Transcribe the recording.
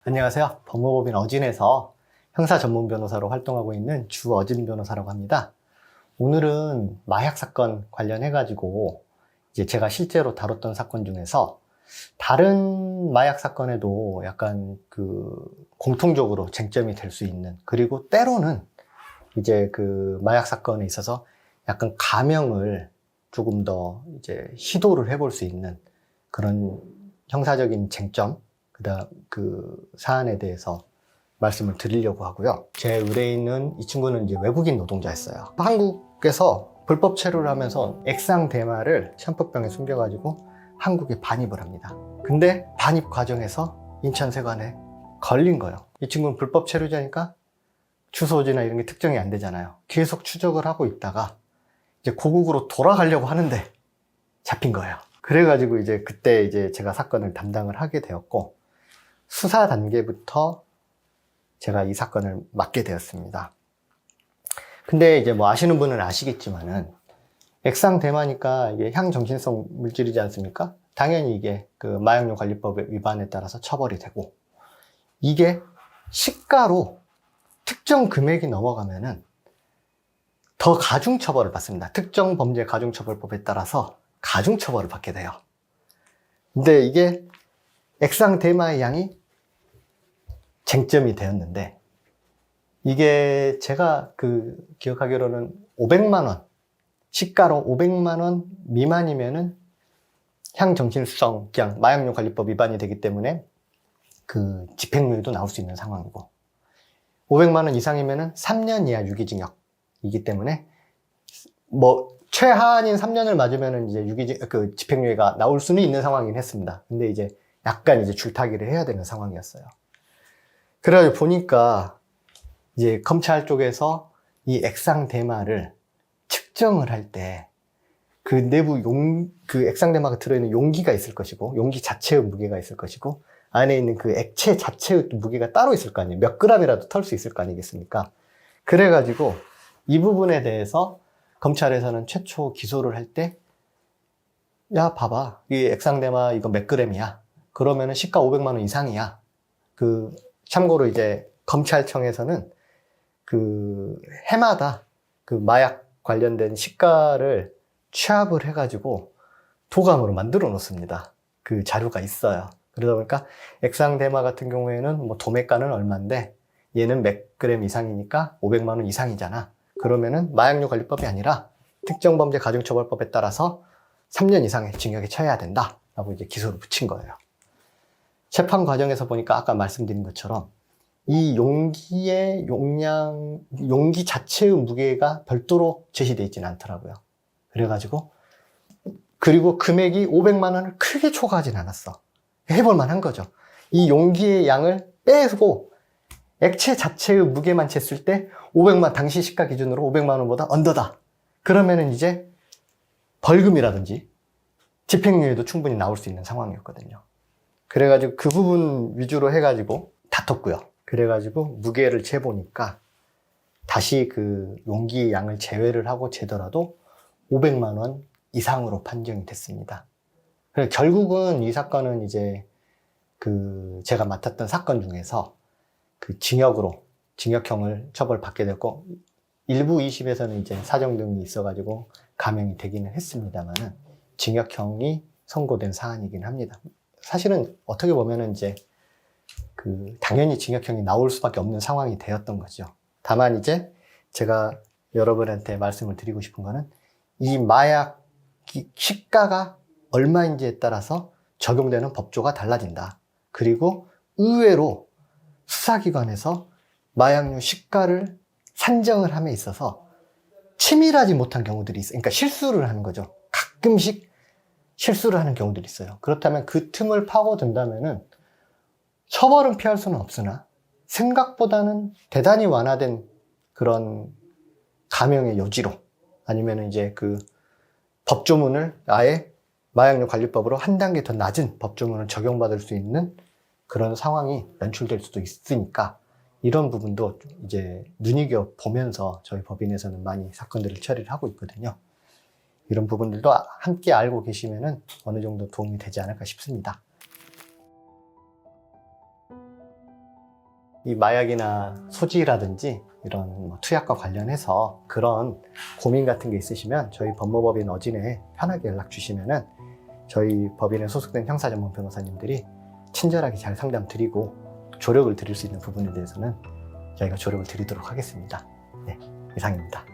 안녕하세요. 법무법인 어진에서 형사 전문 변호사로 활동하고 있는 주어진 변호사라고 합니다. 오늘은 마약 사건 관련해가지고 이제 제가 실제로 다뤘던 사건 중에서 다른 마약 사건에도 약간 공통적으로 쟁점이 될 수 있는, 그리고 때로는 이제 마약 사건에 있어서 약간 감형을 조금 더 이제 시도를 해볼 수 있는 그런 형사적인 쟁점, 사안에 대해서 말씀을 드리려고 하고요. 제 의뢰인은, 이 친구는 이제 외국인 노동자였어요. 한국에서 불법 체류를 하면서 액상 대마를 샴푸병에 숨겨가지고 한국에 반입을 합니다. 근데 반입 과정에서 인천세관에 걸린 거예요. 이 친구는 불법 체류자니까 주소지나 이런 게 특정이 안 되잖아요. 계속 추적을 하고 있다가 이제 고국으로 돌아가려고 하는데 잡힌 거예요. 그래가지고 이제 그때 이제 제가 사건을 담당을 하게 되었고, 수사 단계부터 제가 이 사건을 맡게 되었습니다. 근데 이제 뭐 아시는 분은 아시겠지만은 액상 대마니까 이게 향정신성 물질이지 않습니까? 당연히 이게 마약류 관리법 위반에 따라서 처벌이 되고, 이게 시가로 특정 금액이 넘어가면은 더 가중처벌을 받습니다. 특정 범죄 가중처벌법에 따라서 가중처벌을 받게 돼요. 근데 이게 액상 대마의 양이 쟁점이 되었는데, 이게 제가 기억하기로는 500만 원, 시가로 500만 원 미만이면은 향정신성 그냥 마약류 관리법 위반이 되기 때문에 집행유예도 나올 수 있는 상황이고, 500만 원 이상이면은 3년 이하 유기징역이기 때문에 뭐 최하한인 3년을 맞으면은 이제 집행유예가 나올 수는 있는 상황이긴 했습니다. 근데 이제 약간 이제 줄타기를 해야 되는 상황이었어요. 그래가지고 보니까 이제 검찰 쪽에서 이 액상 대마를 측정을 할 때 내부 액상 대마가 들어있는 용기가 있을 것이고, 용기 자체의 무게가 있을 것이고, 안에 있는 액체 자체의 무게가 따로 있을 거 아니에요. 몇 그램이라도 털 수 있을 거 아니겠습니까? 그래가지고 이 부분에 대해서 검찰에서는 최초 기소를 할 때, 야, 봐봐. 이 액상 대마 이거 몇 그램이야? 그러면은 시가 500만 원 이상이야. 참고로 이제 검찰청에서는 해마다 마약 관련된 시가를 취합을 해가지고 도감으로 만들어 놓습니다. 그 자료가 있어요. 그러다 보니까 액상 대마 같은 경우에는 뭐 도매가는 얼마인데 얘는 몇 그램 이상이니까 500만 원 이상이잖아. 그러면은 마약류 관리법이 아니라 특정범죄 가중처벌법에 따라서 3년 이상의 징역에 처해야 된다 라고 이제 기소를 붙인 거예요. 재판 과정에서 보니까 아까 말씀드린 것처럼 이 용기의 용기 자체의 무게가 별도로 제시되어 있지는 않더라고요. 그리고 금액이 500만 원을 크게 초과하진 않았어. 해볼 만한 거죠. 이 용기의 양을 빼고 액체 자체의 무게만 쟀을 때 당시 시가 기준으로 500만 원보다 언더다. 그러면은 이제 벌금이라든지 집행유예도 충분히 나올 수 있는 상황이었거든요. 그래가지고 그 부분 위주로 해가지고 다퉜고요. 그래가지고 무게를 재보니까 다시 용기 양을 제외를 하고 재더라도 500만 원 이상으로 판정이 됐습니다. 그래서 결국은 이 사건은 이제 제가 맡았던 사건 중에서 징역형을 처벌받게 됐고, 일부 2심에서는 이제 사정 등이 있어가지고 감형이 되기는 했습니다만은 징역형이 선고된 사안이긴 합니다. 사실은 어떻게 보면은 이제 당연히 징역형이 나올 수밖에 없는 상황이 되었던 거죠. 다만 이제 제가 여러분한테 말씀을 드리고 싶은 거는, 이 마약 시가가 얼마인지에 따라서 적용되는 법조가 달라진다. 그리고 의외로 수사기관에서 마약류 시가를 산정을 함에 있어서 치밀하지 못한 경우들이 있어요. 그러니까 실수를 하는 거죠. 가끔씩 실수를 하는 경우들이 있어요. 그렇다면 그 틈을 파고든다면은 처벌은 피할 수는 없으나 생각보다는 대단히 완화된 그런 감형의 여지로, 아니면 이제 법조문을 아예 마약류 관리법으로 한 단계 더 낮은 법조문을 적용받을 수 있는 그런 상황이 연출될 수도 있으니까, 이런 부분도 이제 눈여겨보면서 저희 법인에서는 많이 사건들을 처리를 하고 있거든요. 이런 부분들도 함께 알고 계시면은 어느 정도 도움이 되지 않을까 싶습니다. 이 마약이나 소지라든지 이런 뭐 투약과 관련해서 그런 고민 같은 게 있으시면 저희 법무법인 어진에 편하게 연락 주시면은 저희 법인에 소속된 형사 전문 변호사님들이 친절하게 잘 상담 드리고 조력을 드릴 수 있는 부분에 대해서는 저희가 조력을 드리도록 하겠습니다. 네, 이상입니다.